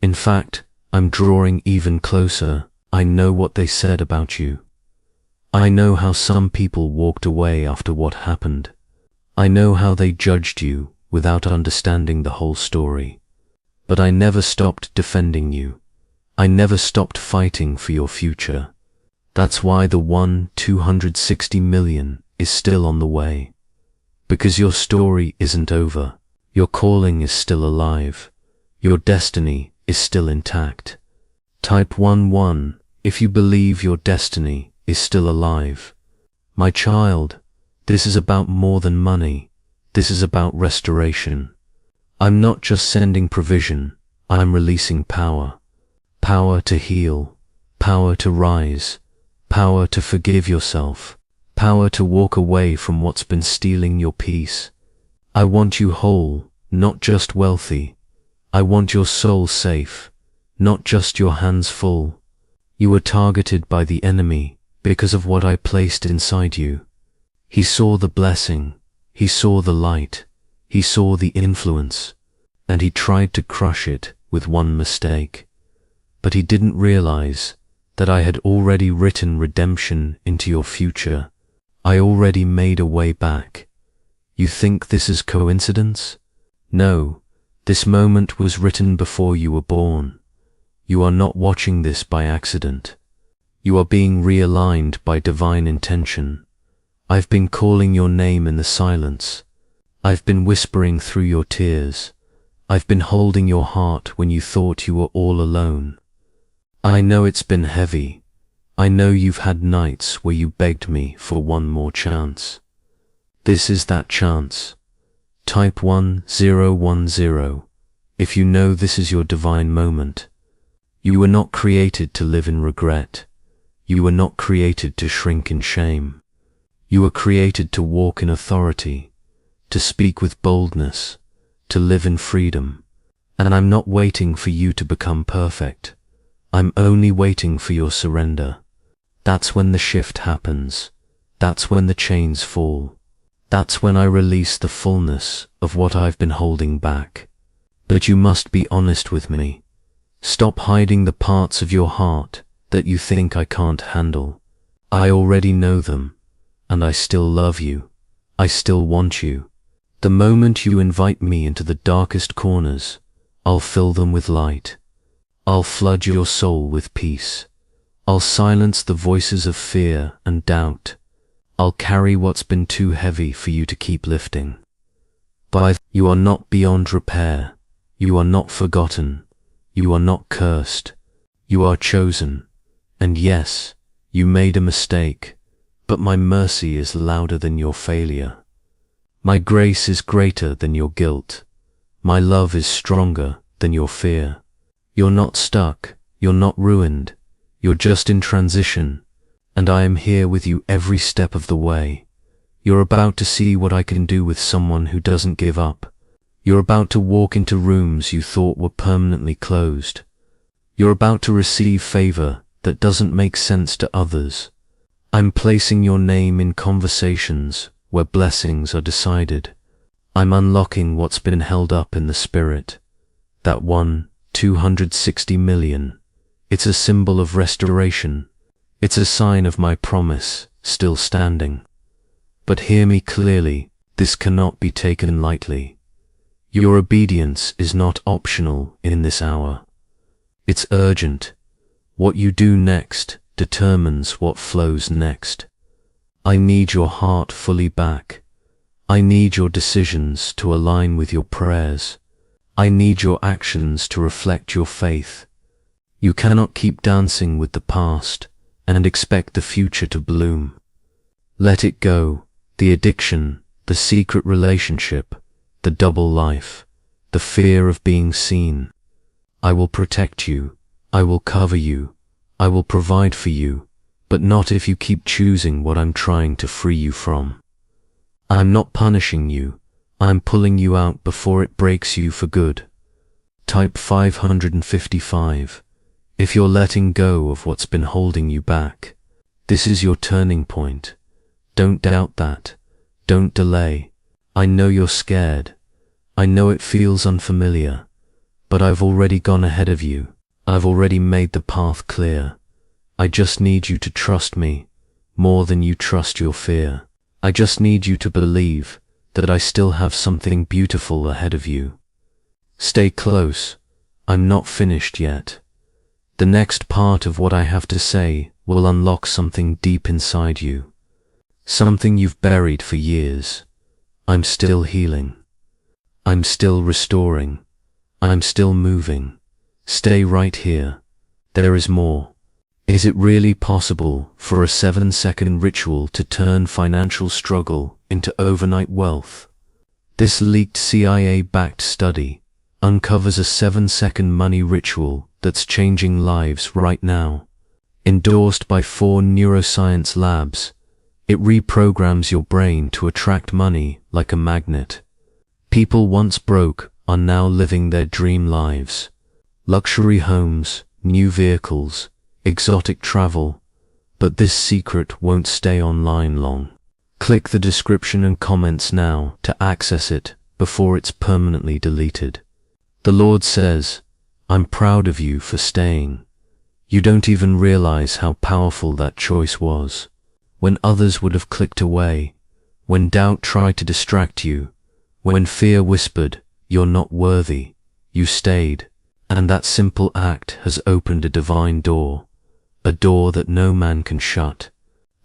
In fact, I'm drawing even closer. I know what they said about you. I know how some people walked away after what happened. I know how they judged you without understanding the whole story. But I never stopped defending you. I never stopped fighting for your future. That's why the 260 million is still on the way. Because your story isn't over. Your calling is still alive. Your destiny is still intact. Type 11 if you believe your destiny is still alive. My child, this is about more than money. This is about restoration. I'm not just sending provision, I'm releasing power. Power to heal, power to rise, power to forgive yourself, power to walk away from what's been stealing your peace. I want you whole, not just wealthy. I want your soul safe, not just your hands full. You were targeted by the enemy because of what I placed inside you. He saw the blessing, he saw the light, he saw the influence, and he tried to crush it with one mistake. But he didn't realize that I had already written redemption into your future. I already made a way back. You think this is coincidence? No. This moment was written before you were born. You are not watching this by accident. You are being realigned by divine intention. I've been calling your name in the silence. I've been whispering through your tears. I've been holding your heart when you thought you were all alone. I know it's been heavy. I know you've had nights where you begged me for one more chance. This is that chance. Type 1010 if you know this is your divine moment. You were not created to live in regret. You were not created to shrink in shame. You were created to walk in authority, to speak with boldness, to live in freedom. And I'm not waiting for you to become perfect. I'm only waiting for your surrender. That's when the shift happens. That's when the chains fall. That's when I release the fullness of what I've been holding back. But you must be honest with me. Stop hiding the parts of your heart that you think I can't handle. I already know them, and I still love you. I still want you. The moment you invite me into the darkest corners, I'll fill them with light. I'll flood your soul with peace. I'll silence the voices of fear and doubt. I'll carry what's been too heavy for you to keep lifting. You are not beyond repair. You are not forgotten. You are not cursed. You are chosen. And yes, you made a mistake, but my mercy is louder than your failure. My grace is greater than your guilt. My love is stronger than your fear. You're not stuck, you're not ruined, you're just in transition, and I am here with you every step of the way. You're about to see what I can do with someone who doesn't give up. You're about to walk into rooms you thought were permanently closed. You're about to receive favor that doesn't make sense to others. I'm placing your name in conversations where blessings are decided. I'm unlocking what's been held up in the spirit. That 260 million. It's a symbol of restoration. It's a sign of my promise still standing. But hear me clearly, this cannot be taken lightly. Your obedience is not optional in this hour. It's urgent. What you do next determines what flows next. I need your heart fully back. I need your decisions to align with your prayers. I need your actions to reflect your faith. You cannot keep dancing with the past and expect the future to bloom. Let it go, the addiction, the secret relationship, the double life, the fear of being seen. I will protect you, I will cover you, I will provide for you, but not if you keep choosing what I'm trying to free you from. I'm not punishing you, I'm pulling you out before it breaks you for good. Type 555. If you're letting go of what's been holding you back, this is your turning point. Don't doubt that. Don't delay. I know you're scared. I know it feels unfamiliar, but I've already gone ahead of you. I've already made the path clear. I just need you to trust me more than you trust your fear. I just need you to believe that I still have something beautiful ahead of you. Stay close. I'm not finished yet. The next part of what I have to say will unlock something deep inside you. Something you've buried for years. I'm still healing. I'm still restoring. I'm still moving. Stay right here. There is more. Is it really possible for a 7-second ritual to turn financial struggle into overnight wealth? This leaked CIA-backed study uncovers a 7-second money ritual that's changing lives right now. Endorsed by 4 neuroscience labs, it reprograms your brain to attract money like a magnet. People once broke are now living their dream lives. Luxury homes, new vehicles, exotic travel. But this secret won't stay online long. Click the description and comments now to access it before it's permanently deleted. The Lord says, I'm proud of you for staying. You don't even realize how powerful that choice was. When others would have clicked away, when doubt tried to distract you, when fear whispered, you're not worthy, you stayed. And that simple act has opened a divine door, a door that no man can shut,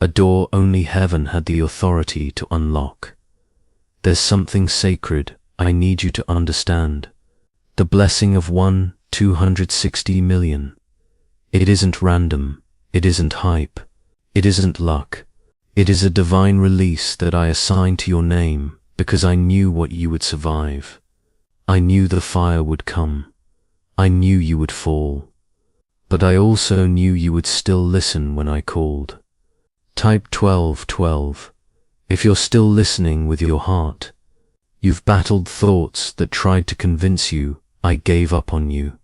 a door only heaven had the authority to unlock. There's something sacred I need you to understand. The blessing of 260 million. It isn't random, it isn't hype, it isn't luck. It is a divine release that I assigned to your name because I knew what you would survive. I knew the fire would come. I knew you would fall. But I also knew you would still listen when I called. Type 1212. If you're still listening with your heart, you've battled thoughts that tried to convince you I gave up on you.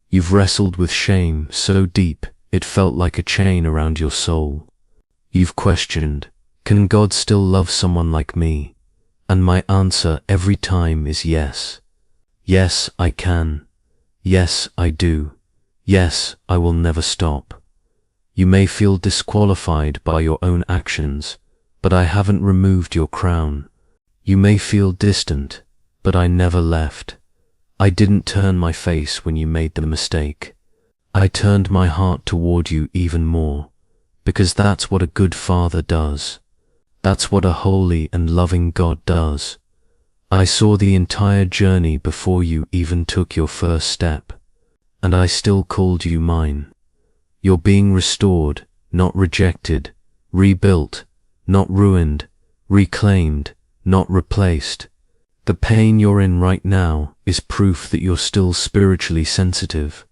You've wrestled with shame so deep it felt like a chain around your soul. You've questioned, can God still love someone like me? And my answer every time is yes. Yes, I can. Yes, I do. Yes, I will never stop. You may feel disqualified by your own actions, but I haven't removed your crown. You may feel distant, but I never left. I didn't turn my face when you made the mistake. I turned my heart toward you even more, because that's what a good father does. That's what a holy and loving God does. I saw the entire journey before you even took your first step, and I still called you mine. You're being restored, not rejected, rebuilt, not ruined, reclaimed, not replaced. The pain you're in right now is proof that you're still spiritually sensitive.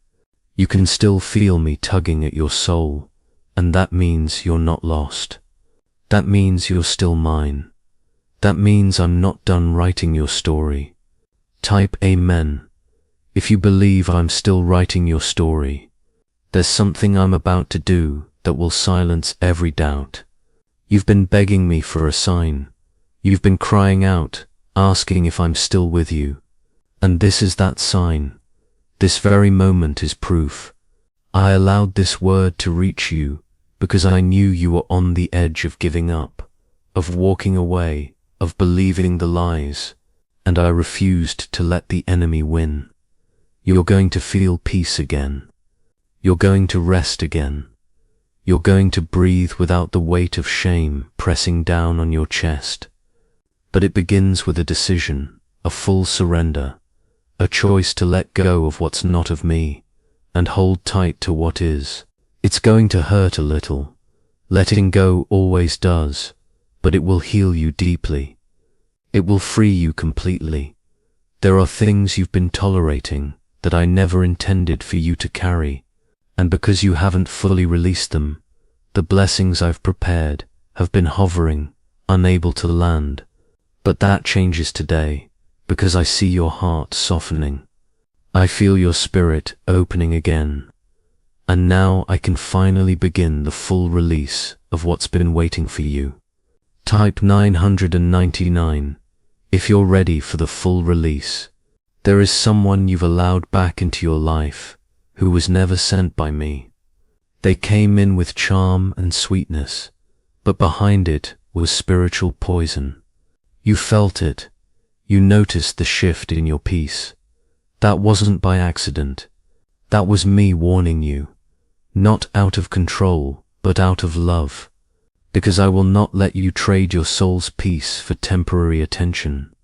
You can still feel me tugging at your soul, and that means you're not lost. That means you're still mine. That means I'm not done writing your story. Type Amen if you believe I'm still writing your story. There's something I'm about to do that will silence every doubt. You've been begging me for a sign. You've been crying out, asking if I'm still with you. And this is that sign. This very moment is proof. I allowed this word to reach you because I knew you were on the edge of giving up, of walking away, of believing the lies, and I refused to let the enemy win. You're going to feel peace again. You're going to rest again. You're going to breathe without the weight of shame pressing down on your chest. But it begins with a decision, a full surrender, a choice to let go of what's not of me and hold tight to what is. It's going to hurt a little. Letting go always does, but it will heal you deeply. It will free you completely. There are things you've been tolerating that I never intended for you to carry, and because you haven't fully released them, the blessings I've prepared have been hovering, unable to land. But that changes today, because I see your heart softening. I feel your spirit opening again. And now I can finally begin the full release of what's been waiting for you. Type 999 if you're ready for the full release. There is someone you've allowed back into your life who was never sent by me. They came in with charm and sweetness, but behind it was spiritual poison. You felt it. You noticed the shift in your peace. That wasn't by accident. That was me warning you. Not out of control, but out of love. Because I will not let you trade your soul's peace for temporary attention.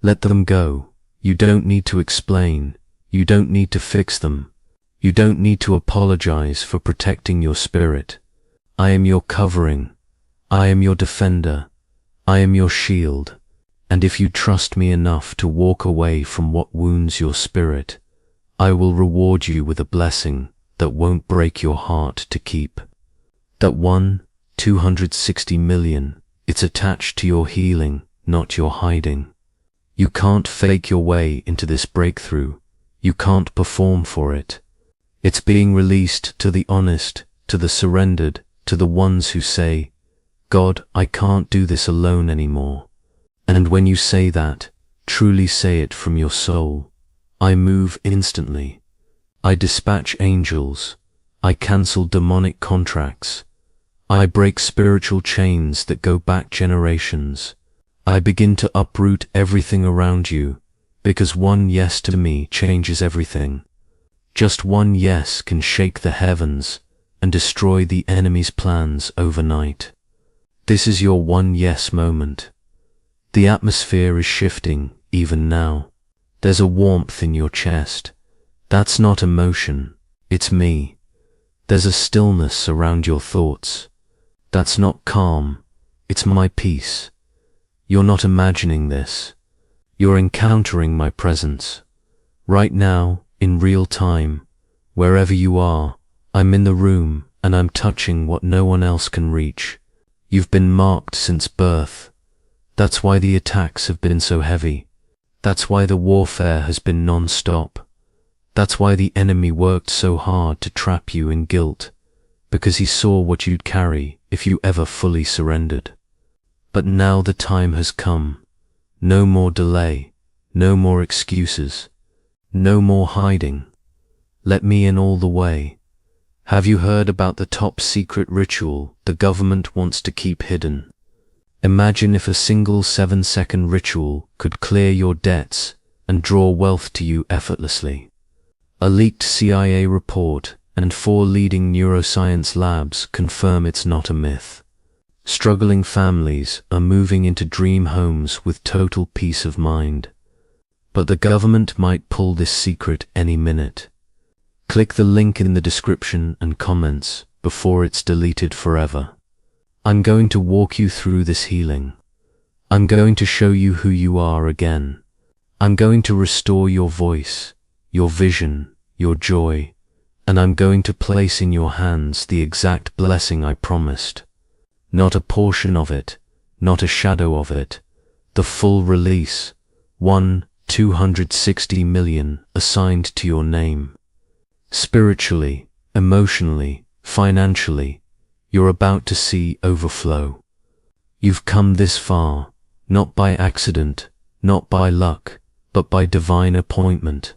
Let them go. You don't need to explain. You don't need to fix them. You don't need to apologize for protecting your spirit. I am your covering. I am your defender. I am your shield. And if you trust me enough to walk away from what wounds your spirit, I will reward you with a blessing that won't break your heart to keep. That 260 million, it's attached to your healing, not your hiding. You can't fake your way into this breakthrough. You can't perform for it. It's being released to the honest, to the surrendered, to the ones who say, God, I can't do this alone anymore. And when you say that, truly say it from your soul. I move instantly. I dispatch angels. I cancel demonic contracts. I break spiritual chains that go back generations. I begin to uproot everything around you, because one yes to me changes everything. Just one yes can shake the heavens and destroy the enemy's plans overnight. This is your one yes moment. The atmosphere is shifting even now. There's a warmth in your chest. That's not emotion, it's me. There's a stillness around your thoughts. That's not calm, it's my peace. You're not imagining this. You're encountering my presence. Right now, in real time, wherever you are, I'm in the room and I'm touching what no one else can reach. You've been marked since birth. That's why the attacks have been so heavy. That's why the warfare has been non-stop. That's why the enemy worked so hard to trap you in guilt, because he saw what you'd carry if you ever fully surrendered. But now the time has come. No more delay, no more excuses, no more hiding. Let me in all the way. Have you heard about the top secret ritual the government wants to keep hidden? Imagine if a single 7-second ritual could clear your debts and draw wealth to you effortlessly. A leaked CIA report and 4 leading neuroscience labs confirm it's not a myth. Struggling families are moving into dream homes with total peace of mind. But the government might pull this secret any minute. Click the link in the description and comments before it's deleted forever. I'm going to walk you through this healing. I'm going to show you who you are again, I'm going to restore your voice, your vision, your joy, and I'm going to place in your hands the exact blessing I promised. Not a portion of it, not a shadow of it, the full release, 260 million assigned to your name. Spiritually, emotionally, financially, you're about to see overflow. You've come this far, not by accident, not by luck, but by divine appointment.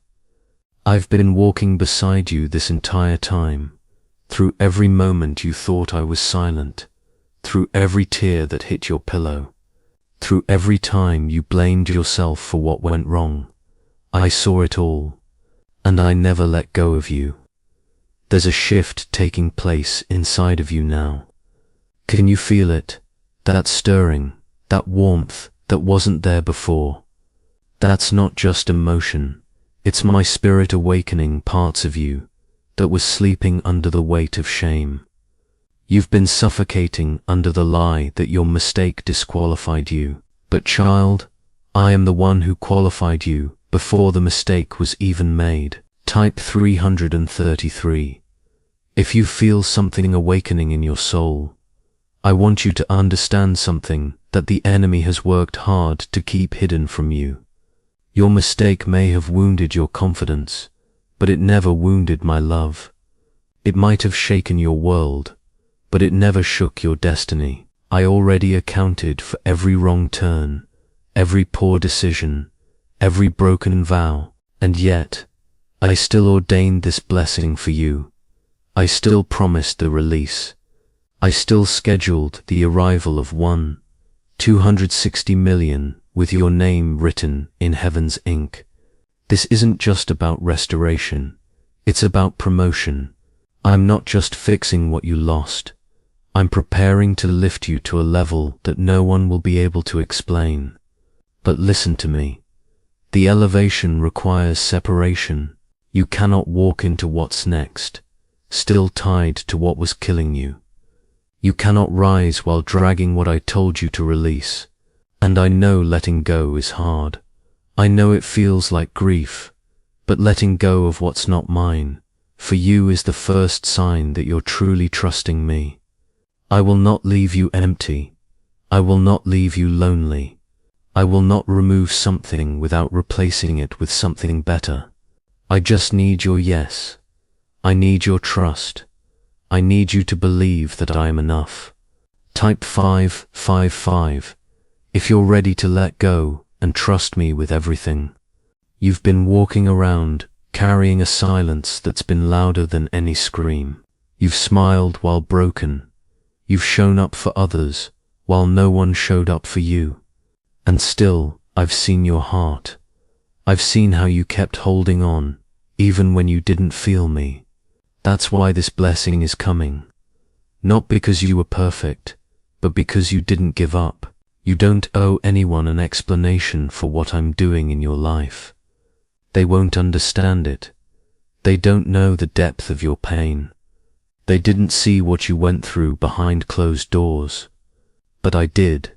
I've been walking beside you this entire time, through every moment you thought I was silent, through every tear that hit your pillow, through every time you blamed yourself for what went wrong. I saw it all, and I never let go of you. There's a shift taking place inside of you now. Can you feel it? That stirring, that warmth that wasn't there before. That's not just emotion, it's my spirit awakening parts of you that was sleeping under the weight of shame. You've been suffocating under the lie that your mistake disqualified you. But child, I am the one who qualified you before the mistake was even made. Type 333. If you feel something awakening in your soul, I want you to understand something that the enemy has worked hard to keep hidden from you. Your mistake may have wounded your confidence, but it never wounded my love. It might have shaken your world, but it never shook your destiny. I already accounted for every wrong turn, every poor decision, every broken vow, and yet, I still ordained this blessing for you. I still promised the release. I still scheduled the arrival of 260 million with your name written in heaven's ink. This isn't just about restoration, it's about promotion. I'm not just fixing what you lost. I'm preparing to lift you to a level that no one will be able to explain. But listen to me. The elevation requires separation. You cannot walk into what's next, still tied to what was killing you. You cannot rise while dragging what I told you to release. And I know letting go is hard. I know it feels like grief, but letting go of what's not mine, for you is the first sign that you're truly trusting me. I will not leave you empty. I will not leave you lonely. I will not remove something without replacing it with something better. I just need your yes. I need your trust. I need you to believe that I am enough. Type 555. If you're ready to let go and trust me with everything. You've been walking around, carrying a silence that's been louder than any scream. You've smiled while broken. You've shown up for others, while no one showed up for you. And still, I've seen your heart. I've seen how you kept holding on, even when you didn't feel me. That's why this blessing is coming. Not because you were perfect, but because you didn't give up. You don't owe anyone an explanation for what I'm doing in your life. They won't understand it. They don't know the depth of your pain. They didn't see what you went through behind closed doors. But I did.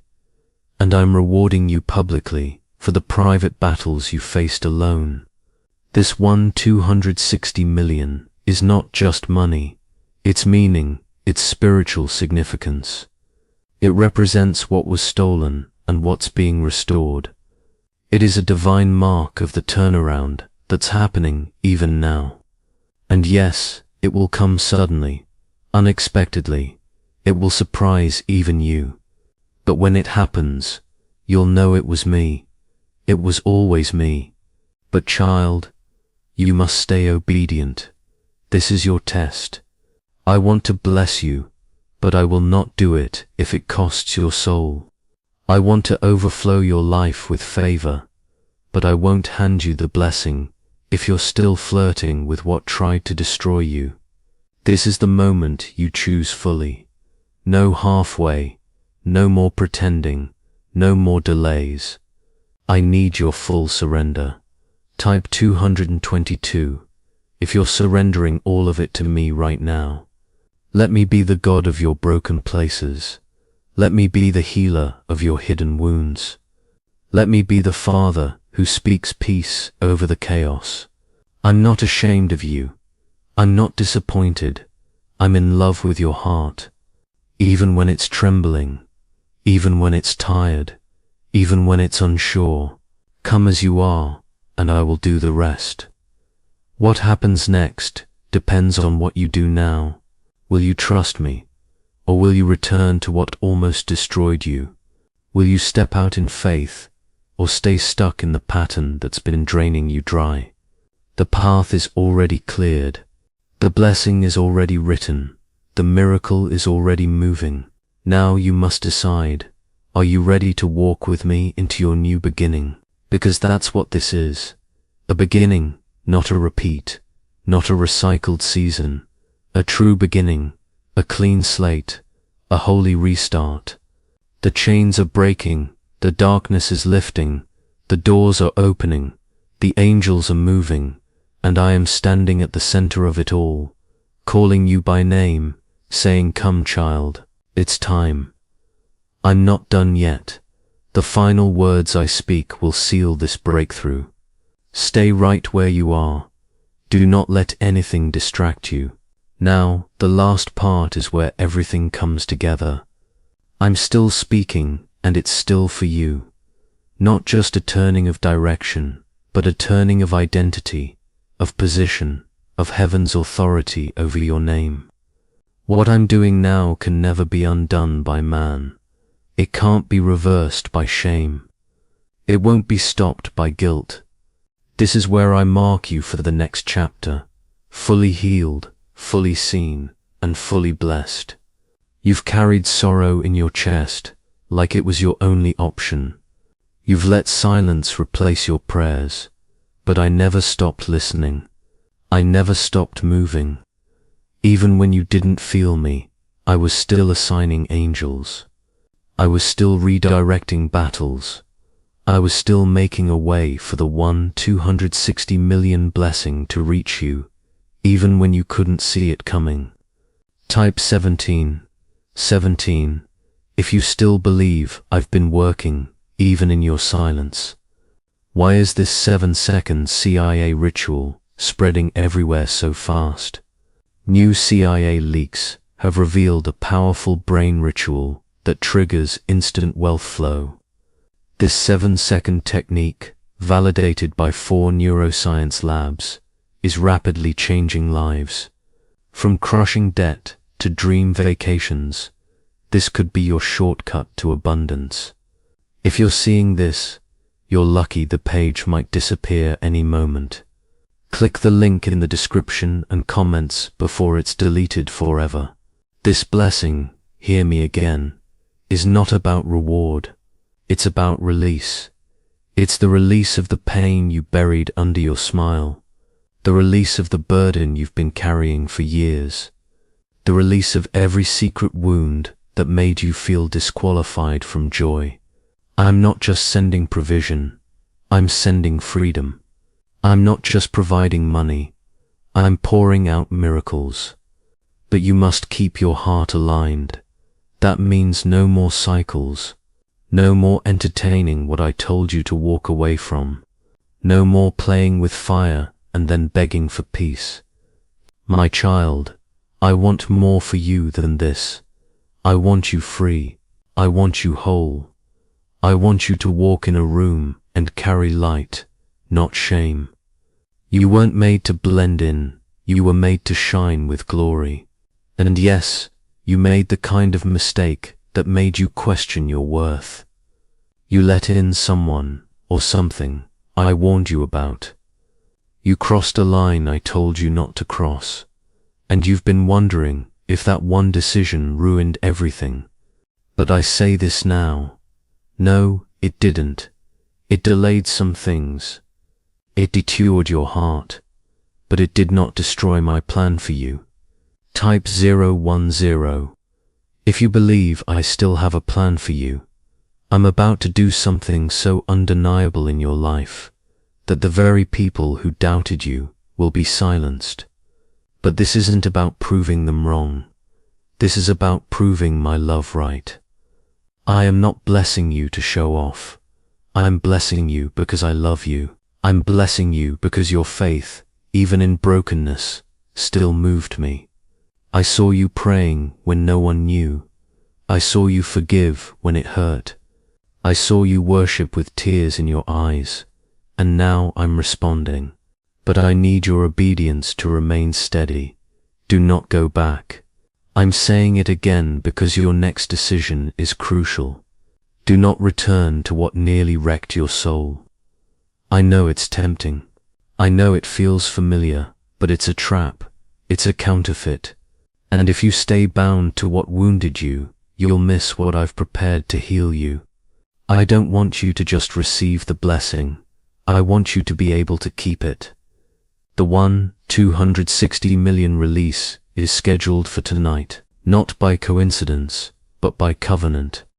And I'm rewarding you publicly for the private battles you faced alone. This 260 million is not just money. It's meaning, it's spiritual significance. It represents what was stolen and what's being restored. It is a divine mark of the turnaround that's happening even now. And yes, it will come suddenly, unexpectedly. It will surprise even you. But when it happens, you'll know it was me. It was always me. But child, you must stay obedient. This is your test. I want to bless you, but I will not do it if it costs your soul. I want to overflow your life with favor, but I won't hand you the blessing if you're still flirting with what tried to destroy you. This is the moment you choose fully. No halfway, no more pretending, no more delays. I need your full surrender. Type 222, if you're surrendering all of it to me right now. Let me be the God of your broken places. Let me be the healer of your hidden wounds. Let me be the Father who speaks peace over the chaos. I'm not ashamed of you. I'm not disappointed. I'm in love with your heart. Even when it's trembling, even when it's tired, even when it's unsure, come as you are, and I will do the rest. What happens next depends on what you do now. Will you trust me, or will you return to what almost destroyed you? Will you step out in faith, or stay stuck in the pattern that's been draining you dry? The path is already cleared. The blessing is already written. The miracle is already moving. Now you must decide, are you ready to walk with me into your new beginning? Because that's what this is. A beginning, not a repeat, not a recycled season. A true beginning, a clean slate, a holy restart. The chains are breaking, the darkness is lifting, the doors are opening, the angels are moving, and I am standing at the center of it all, calling you by name, saying, "Come, child, it's time." I'm not done yet. The final words I speak will seal this breakthrough. Stay right where you are. Do not let anything distract you. Now, the last part is where everything comes together. I'm still speaking, and it's still for you. Not just a turning of direction, but a turning of identity, of position, of heaven's authority over your name. What I'm doing now can never be undone by man. It can't be reversed by shame. It won't be stopped by guilt. This is where I mark you for the next chapter, fully healed, fully seen, and fully blessed. You've carried sorrow in your chest, like it was your only option. You've let silence replace your prayers, but I never stopped listening. I never stopped moving. Even when you didn't feel me, I was still assigning angels. I was still redirecting battles. I was still making a way for the 260 million blessing to reach you, even when you couldn't see it coming. Type 17, 17, if you still believe I've been working, even in your silence. Why is this 7-second CIA ritual spreading everywhere so fast? New CIA leaks have revealed a powerful brain ritual that triggers instant wealth flow. This 7-second technique, validated by 4 neuroscience labs, is rapidly changing lives. From crushing debt to dream vacations, this could be your shortcut to abundance. If you're seeing this, you're lucky. The page might disappear any moment. Click the link in the description and comments before it's deleted forever. This blessing, hear me again, is not about reward. It's about release. It's the release of the pain you buried under your smile, the release of the burden you've been carrying for years, the release of every secret wound that made you feel disqualified from joy. I'm not just sending provision, I'm sending freedom. I'm not just providing money, I'm pouring out miracles. But you must keep your heart aligned. That means no more cycles, no more entertaining what I told you to walk away from, no more playing with fire and then begging for peace. My child, I want more for you than this. I want you free. I want you whole. I want you to walk in a room and carry light, not shame. You weren't made to blend in, you were made to shine with glory. And yes, you made the kind of mistake that made you question your worth. You let in someone or something I warned you about. You crossed a line I told you not to cross. And you've been wondering if that one decision ruined everything. But I say this now. No, it didn't. It delayed some things. It detoured your heart. But it did not destroy my plan for you. Type 010. If you believe I still have a plan for you, I'm about to do something so undeniable in your life that the very people who doubted you will be silenced. But this isn't about proving them wrong. This is about proving my love right. I am not blessing you to show off. I'm blessing you because I love you. I'm blessing you because your faith, even in brokenness, still moved me. I saw you praying when no one knew. I saw you forgive when it hurt. I saw you worship with tears in your eyes, and now I'm responding. But I need your obedience to remain steady. Do not go back. I'm saying it again because your next decision is crucial. Do not return to what nearly wrecked your soul. I know it's tempting. I know it feels familiar, but it's a trap. It's a counterfeit. And if you stay bound to what wounded you, you'll miss what I've prepared to heal you. I don't want you to just receive the blessing. I want you to be able to keep it. The 260 million release is scheduled for tonight, not by coincidence, but by covenant.